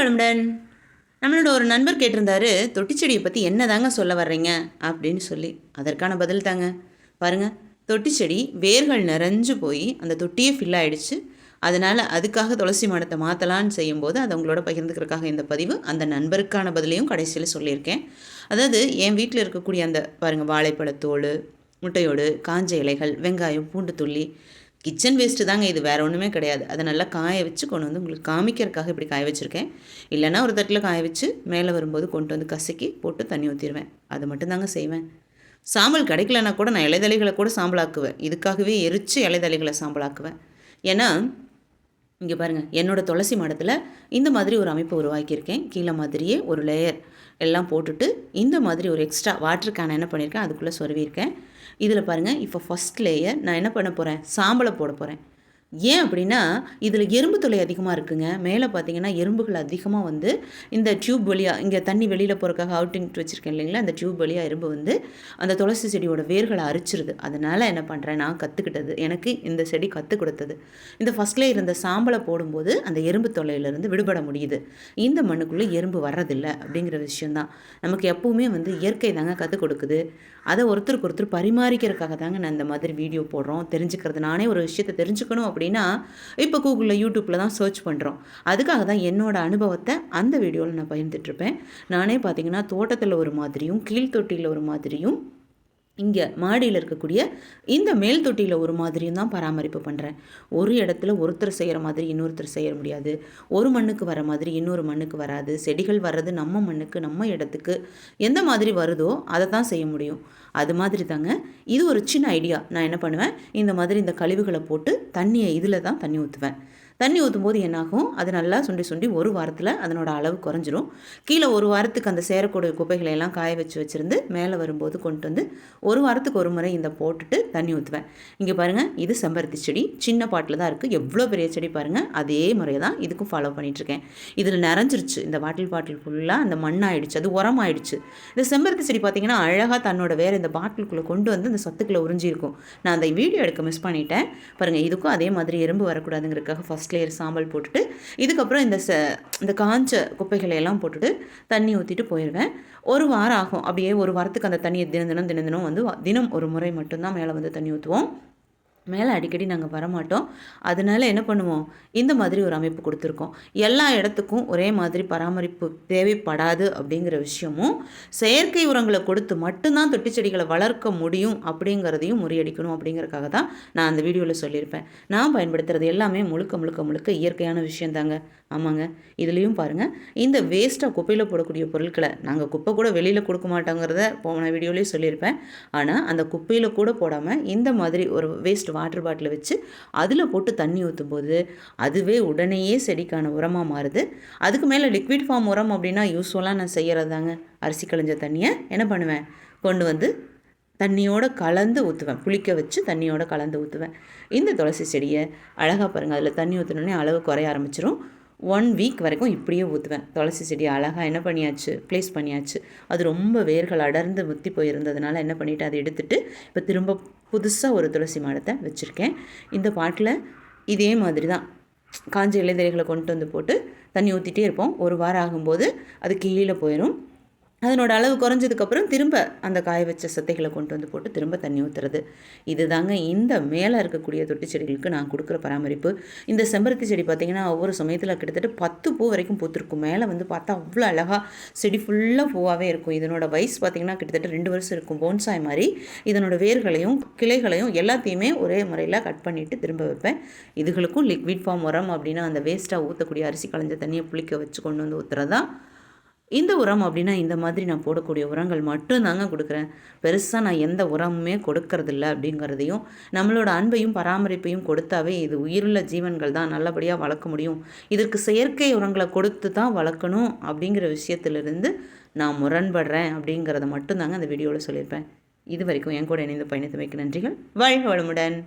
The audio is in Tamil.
வளமுடன். நம்மளோட ஒரு நண்பர் கேட்டிருந்தாரு, தொட்டி செடியை பற்றி என்ன தாங்க சொல்ல வர்றீங்க அப்படின்னு சொல்லி. அதற்கான பதில் தாங்க. பாருங்கள், தொட்டி செடி வேர்கள் நிறைஞ்சு போய் அந்த தொட்டியே ஃபில் ஆகிடுச்சு. அதனால் அதுக்காக துளசி மாடத்தை மாற்றலான்னு செய்யும்போது அதை உங்களோட பகிர்ந்துக்கிறதுக்காக இந்த பதிவு. அந்த நண்பருக்கான பதிலையும் கடைசியில் சொல்லியிருக்கேன். அதாவது என் வீட்டில் இருக்கக்கூடிய அந்த பாருங்கள், வாழைப்பழத்தோல், முட்டையோடு, காஞ்ச இலைகள், வெங்காயம், பூண்டு துள்ளி, கிச்சன் வேஸ்ட்டு தாங்க இது, வேறு ஒன்றுமே கிடையாது. அதை நல்லா காய வச்சு கொண்டு வந்து உங்களுக்கு காமிக்கிறதுக்காக இப்படி காய வச்சுருக்கேன். இல்லைனா ஒரு தட்டில் காய வச்சு மேலே வரும்போது கொண்டு வந்து கசக்கி போட்டு தண்ணி ஊற்றிடுவேன். அது மட்டும்தாங்க செய்வேன். சாம்பல் கிடைக்கலன்னா கூட நான் இலைதலைகளை கூட சாம்பலாக்குவேன். இதுக்காகவே எரித்து இலைதலைகளை சாம்பலாக்குவேன். ஏன்னா இங்கே பாருங்கள், என்னோடய துளசி மாடத்தில் இந்த மாதிரி ஒரு அமைப்பு உருவாக்கியிருக்கேன். கீழே மாதிரியே ஒரு லேயர் எல்லாம் போட்டுட்டு இந்த மாதிரி ஒரு எக்ஸ்ட்ரா வாட்டர் கேன் என்ன பண்ணியிருக்கேன், அதுக்குள்ளே சொருவியிருக்கேன். இதில் பாருங்கள், இப்போ ஃபஸ்ட் லேயர் நான் என்ன பண்ண போகிறேன், சாம்பலை போட போகிறேன். ஏன் அப்படின்னா இதில் எறும்பு தொல்லை அதிகமாக இருக்குங்க. மேலே பார்த்தீங்கன்னா எறும்புகள் அதிகமாக வந்து இந்த டியூப் வழியாக, இங்கே தண்ணி வெளியில் போகிறக்காக அவுட்டிங் வச்சுருக்கேன் இல்லைங்களா, அந்த டியூப் வழியாக எறும்பு வந்து அந்த துளசி செடியோட வேர்களை அரிச்சிருது. அதனால் என்ன பண்ணுறேன், நான் கற்றுக்கிட்டது, எனக்கு இந்த செடி கற்றுக் கொடுத்தது, இந்த ஃபஸ்ட்லேயே இருந்த சாம்பலை போடும்போது அந்த எறும்பு தொல்லையிலேருந்து விடுபட முடியுது. இந்த மண்ணுக்குள்ளே எறும்பு வர்றதில்லை அப்படிங்கிற விஷயந்தான். நமக்கு எப்போவுமே வந்து இயற்கை தாங்க கற்றுக் கொடுக்குது. அதை ஒருத்தருக்கு ஒருத்தர் பரிமாறிக்கிறதுக்காக தாங்க நான் இந்த மாதிரி வீடியோ போடுறோம். தெரிஞ்சுக்கிறது, நானே ஒரு விஷயத்தை தெரிஞ்சுக்கணும் அப்படின்னா இப்போ கூகுளில், யூடியூப்பில் தான் சர்ச் பண்ணுறோம். அதுக்காக தான் என்னோடய அனுபவத்தை அந்த வீடியோவில் நான் பகிர்ந்துட்டுருப்பேன். நானே பார்த்திங்கன்னா தோட்டத்தில் ஒரு மாதிரியும், கீழ்த்தொட்டியில் ஒரு மாதிரியும், இங்கே மாடியில் இருக்கக்கூடிய இந்த மேல் தொட்டியில் ஒரு மாதிரியும் தான் பராமரிப்பு பண்ணுறேன். ஒரு இடத்துல ஒருத்தர் செய்கிற மாதிரி இன்னொருத்தர் செய்ய முடியாது. ஒரு மண்ணுக்கு வர மாதிரி இன்னொரு மண்ணுக்கு வராது. செடிகள் வர்றது நம்ம மண்ணுக்கு, நம்ம இடத்துக்கு எந்த மாதிரி வருதோ அதை தான் செய்ய முடியும். அது மாதிரி தாங்க இது ஒரு சின்ன ஐடியா. நான் என்ன பண்ணுவேன், இந்த மாதிரி இந்த கழிவுகளை போட்டு தண்ணியை இதில் தான் தண்ணி ஊற்றுவேன். தண்ணி ஊற்றும் போது என்னாகும், அது நல்லா சுண்டி சுண்டி ஒரு வாரத்தில் அதனோட அளவு குறைஞ்சிரும். கீழே ஒரு வாரத்துக்கு அந்த சேரக்கூடிய குப்பைகளை எல்லாம் காய வச்சுருந்து மேலே வரும்போது கொண்டு வந்து ஒரு வாரத்துக்கு ஒரு முறை இந்த போட்டுட்டு தண்ணி ஊற்றுவேன். இங்கே பாருங்கள், இது செம்பருத்தி செடி, சின்ன பாட்டில் தான் இருக்குது. எவ்வளோ பெரிய செடி பாருங்கள். அதே முறையை தான் இதுக்கும் ஃபாலோ பண்ணிகிட்ருக்கேன். இதில் நிறைஞ்சிருச்சு, இந்த பாட்டில் ஃபுல்லாக அந்த மண்ணாயிடுச்சு, அது உரமாயிடுச்சு. இந்த செம்பருத்தி செடி பார்த்திங்கன்னா அழகாக தன்னோட வேறு இந்த பாட்டிலுக்குள்ளே கொண்டு வந்து இந்த சத்துக்களை உறிஞ்சிருக்கும். நான் அந்த வீடியோ எடுக்க மிஸ் பண்ணிட்டேன் பாருங்கள். இதுக்கும் அதே மாதிரி எறும்பு வரக்கூடாதுங்கிறதுக்காக ஃபஸ்ட் லேயர் சாம்பல் போட்டுட்டு இதுக்கப்புறம் இந்த காஞ்ச குப்பைகளை எல்லாம் போட்டுட்டு தண்ணி ஊற்றிட்டு போயிடுவேன். ஒரு வாரம் ஆகும். அப்படியே ஒரு வாரத்துக்கு அந்த தண்ணியை தினம் வந்து தினம் ஒரு முறை மட்டும்தான் மேலே வந்து தண்ணி ஊற்றுவோம். மேலே அடிக்கடி நாங்கள் வரமாட்டோம். அதனால என்ன பண்ணுவோம், இந்த மாதிரி ஒரு அமைப்பு கொடுத்துருக்கோம். எல்லா இடத்துக்கும் ஒரே மாதிரி பராமரிப்பு தேவைப்படாது அப்படிங்கிற விஷயமும், செயற்கை உரங்களை கொடுத்து மட்டும்தான் தொட்டி செடிகளை வளர்க்க முடியும் அப்படிங்கிறதையும் முறியடிக்கணும் அப்படிங்கிறதுக்காக தான் நான் அந்த வீடியோவில் சொல்லியிருப்பேன். நான் பயன்படுத்துகிறது எல்லாமே முழுக்க முழுக்க முழுக்க இயற்கையான விஷயந்தாங்க. ஆமாங்க, இதுலேயும் பாருங்கள், இந்த வேஸ்ட்டாக குப்பையில் போடக்கூடிய பொருட்களை நாங்கள் குப்பை கூட வெளியில் கொடுக்க மாட்டோங்கிறத போன வீடியோலேயே சொல்லியிருப்பேன். ஆனால் அந்த குப்பையில் கூட போடாமல் இந்த மாதிரி ஒரு வேஸ்ட் வாட்டர் பாட்டிலை வச்சு அதில் போட்டு தண்ணி ஊற்றும் போது அதுவே உடனேயே செடிக்கான உரமாக மாறுது. அதுக்கு மேலே லிக்விட் ஃபார்ம் உரம் அப்படின்னா யூஸ்ஃபுல்லாக நான் செய்கிறது தாங்க. அரிசி களைஞ்ச தண்ணியை என்ன பண்ணுவேன், கொண்டு வந்து தண்ணியோடு கலந்து ஊற்றுவேன். புளிக்க வச்சு தண்ணியோடு கலந்து ஊற்றுவேன். இந்த துளசி செடியை அழகாக பாருங்கள், அதில் தண்ணி ஊற்றினோடனே அளவு குறைய ஆரம்பிச்சிடும். 1 வீக் வரைக்கும் இப்படியே ஊற்றுவேன். துளசி செடி அழகாக என்ன பண்ணியாச்சு, ப்ளேஸ் பண்ணியாச்சு. அது ரொம்ப வேர்கள் அடர்ந்து முத்தி போயிருந்ததுனால என்ன பண்ணிவிட்டு அதை எடுத்துகிட்டு இப்போ திரும்ப புதுசாக ஒரு துளசி மாடத்தை வச்சுருக்கேன். இந்த பாட்டில் இதே மாதிரி தான் காஞ்ச இலைதழைகளை கொண்டு வந்து போட்டு தண்ணி ஊற்றிட்டே இருப்போம். ஒரு வாரம் ஆகும்போது அது கீழே போயிடும். அதனோட அளவு குறைஞ்சதுக்கப்புறம் திரும்ப அந்த காய வச்ச சத்தைகளை கொண்டு வந்து போட்டு திரும்ப தண்ணி ஊற்றுறது. இது தாங்க இந்த மேலே இருக்கக்கூடிய தொட்டி செடிகளுக்கு நான் கொடுக்குற பராமரிப்பு. இந்த செம்பருத்தி செடி பார்த்திங்கன்னா ஒவ்வொரு சமயத்தில் கிட்டத்தட்ட 10 பூ வரைக்கும் பூத்துருக்கும். மேலே வந்து பார்த்தா அவ்வளோ அழகாக செடி ஃபுல்லாக பூவாகவே இருக்கும். இதனோட வயசு பார்த்திங்கன்னா கிட்டத்தட்ட 2 வருஷம் இருக்கும். போன்சாய் மாதிரி இதனோட வேர்களையும் கிளைகளையும் எல்லாத்தையுமே ஒரே முறையில் கட் பண்ணிவிட்டு திரும்ப வைப்பேன். இதுகளுக்கும் லிக்விட் ஃபார்ம் உரம் அப்படின்னா அந்த வேஸ்ட்டாக ஊற்றக்கூடிய அரிசி களைஞ்ச தண்ணியை புளிக்க வச்சு கொண்டு வந்து ஊற்றுறதா. இந்த உரம் அப்படின்னா இந்த மாதிரி நான் போடக்கூடிய உரங்கள் மட்டும்தாங்க கொடுக்குறேன். பெருசாக நான் எந்த உரமுமே கொடுக்கறதில்ல அப்படிங்கிறதையும், நம்மளோட அன்பையும் பராமரிப்பையும் கொடுத்தாவே இது உயிருள்ள ஜீவன்கள் தான் நல்லபடியாக வளர்க்க முடியும். இதற்கு செயற்கை உரங்களை கொடுத்து தான் வளர்க்கணும் அப்படிங்கிற விஷயத்திலிருந்து நான் முரண்படுறேன் அப்படிங்கிறத மட்டும்தாங்க அந்த வீடியோவில் சொல்லியிருப்பேன். இது வரைக்கும் என் கூட இணைந்து பயணித்தமைக்கு நன்றிகள். வாழ்க வளமுடன்.